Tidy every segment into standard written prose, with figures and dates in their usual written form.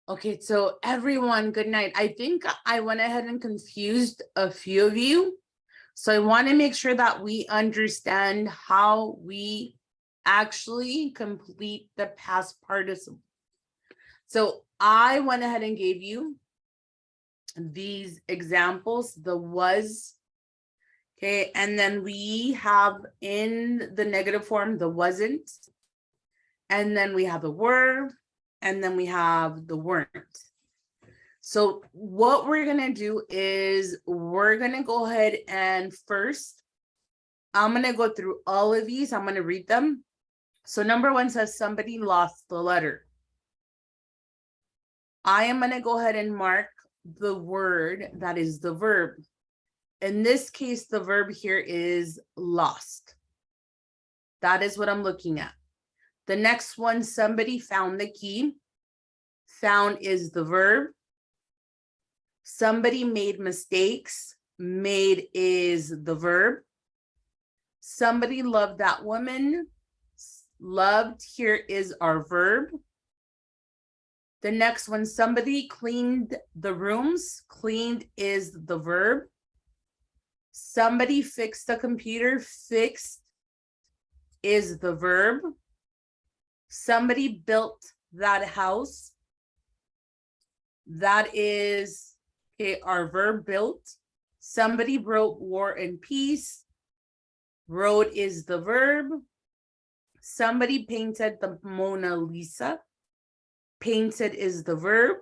Okay, so everyone, good night. I think I went ahead and confused a few of you. So I want to make sure that we understand how we actually complete the past participle. So I went ahead and gave you these examples, the was, okay, and then we have in the negative form, the wasn't, and then we have the were, and then we have the weren't. So what we're gonna do is we're gonna go ahead and first, I'm gonna go through all of these. I'm gonna read them. So number one says somebody lost the letter. I am gonna go ahead and mark the word that is the verb. In this case, the verb here is lost. That is what I'm looking at. The next one, somebody found the key. Found is the verb. Somebody made mistakes. Made is the verb. Somebody loved that woman. Loved here is our verb. The next one, somebody cleaned the rooms. Cleaned is the verb. Somebody fixed the computer. Fixed is the verb. Somebody built that house. That is, okay, our verb built. Somebody wrote War and Peace. Wrote is the verb. Somebody painted the Mona Lisa. Painted is the verb.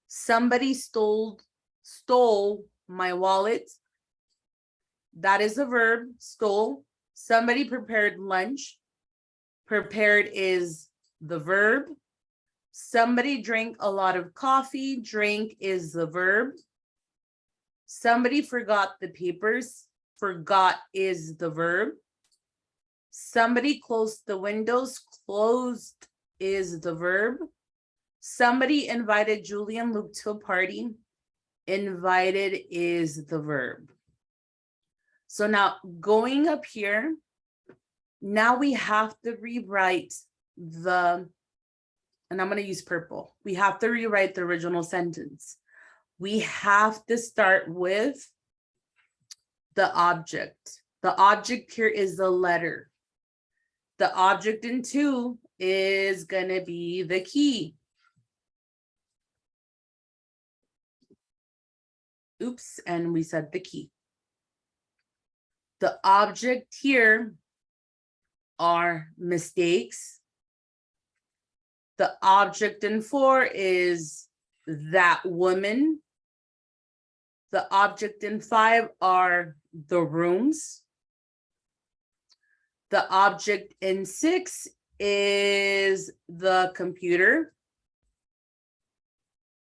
Somebody stole my wallet. That is the verb, stole. Somebody prepared lunch. Prepared is the verb. Somebody drank a lot of coffee. Drank is the verb. Somebody forgot the papers. Forgot is the verb. Somebody closed the windows. Closed is the verb. Somebody invited Julie and Luke to a party. Invited is the verb. So now going up here, now we have to rewrite the, and I'm going to use purple. We have to rewrite the original sentence. We have to start with the object. The object here is the letter. The object in 2 is going to be the key. Oops, and we said the key. The object here are mistakes. The object in 4 is that woman. The object in 5 are the rooms. The object in 6 is the computer.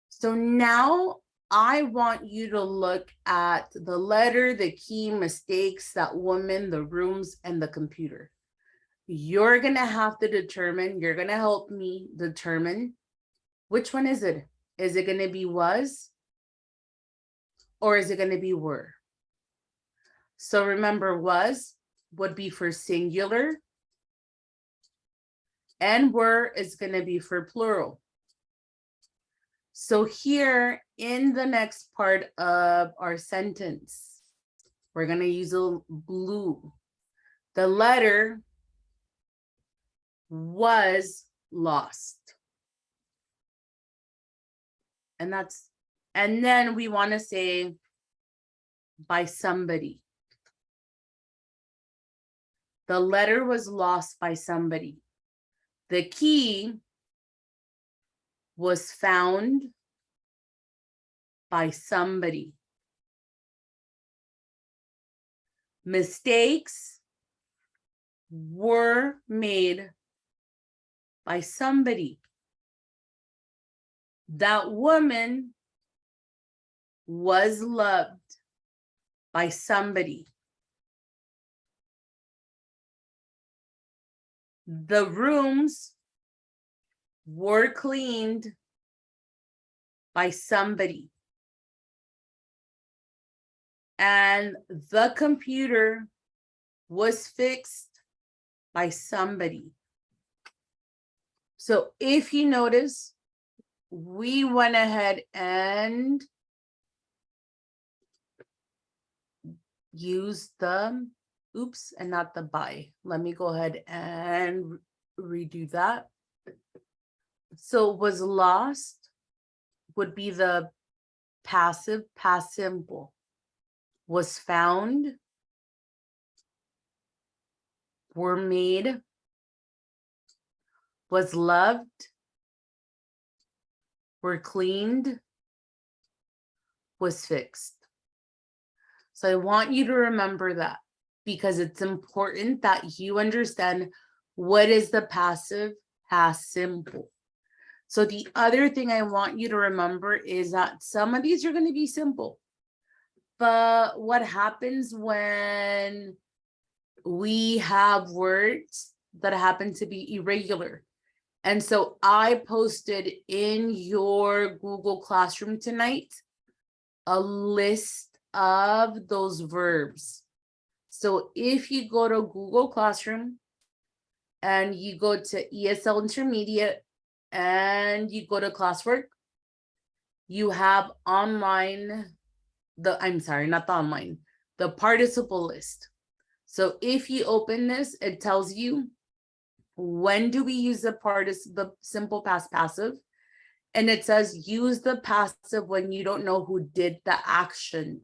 So now I want you to look at the letter, the key, mistakes, that woman, the rooms, and the computer. You're going to have to determine, you're going to help me determine which one is it? Is it going to be was? Or is it going to be were? So remember, was would be for singular. And were is going to be for plural. So here in the next part of our sentence, we're going to use a blue. The letter was lost. And then we want to say by somebody. The letter was lost by somebody. The key was found by somebody. Mistakes were made by somebody. That woman was loved by somebody. The rooms were cleaned by somebody. And the computer was fixed by somebody. So if you notice, we went ahead and used the, oops, and not the by. Let me go ahead and redo that. So was lost would be the passive, past simple. Was found, were made, was loved, were cleaned, was fixed. So I want you to remember that because it's important that you understand what is the passive past simple. So the other thing I want you to remember is that some of these are going to be simple. But what happens when we have words that happen to be irregular? And so I posted in your Google Classroom tonight a list of those verbs. So if you go to Google Classroom and you go to ESL Intermediate and you go to classwork, you have online, I'm sorry, not the online, the participle list. So if you open this, it tells you when do we use the simple past passive, and it says use the passive when you don't know who did the action.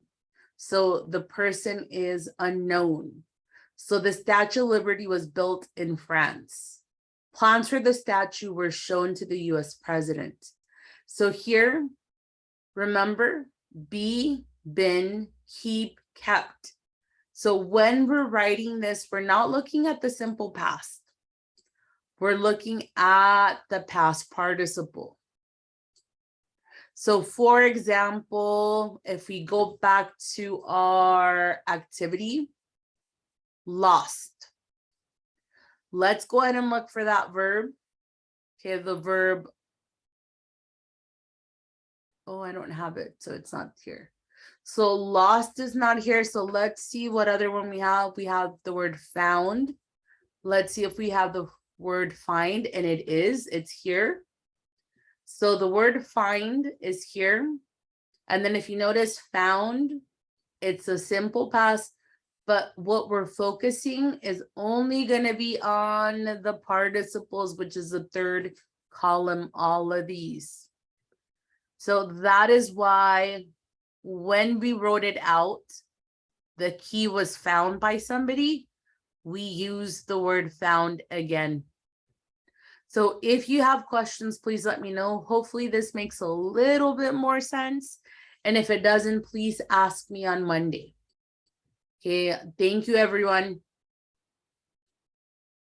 So the person is unknown. So the Statue of Liberty was built in France. Plans for the statue were shown to the US president. So here, remember, be, been, keep, kept. So when we're writing this, we're not looking at the simple past. We're looking at the past participle. So for example, if we go back to our activity, lost. Let's go ahead and look for that verb. Okay, the verb. Oh, I don't have it, so it's not here. So lost is not here. So let's see what other one we have. We have the word found. Let's see if we have the word find, and it's here. So the word find is here. And then if you notice found, it's a simple past, but what we're focusing is only going to be on the participles, which is the third column, all of these. So that is why when we wrote it out, the key was found by somebody, we used the word found again. So if you have questions, please let me know. Hopefully this makes a little bit more sense. And if it doesn't, please ask me on Monday. Okay, thank you, everyone.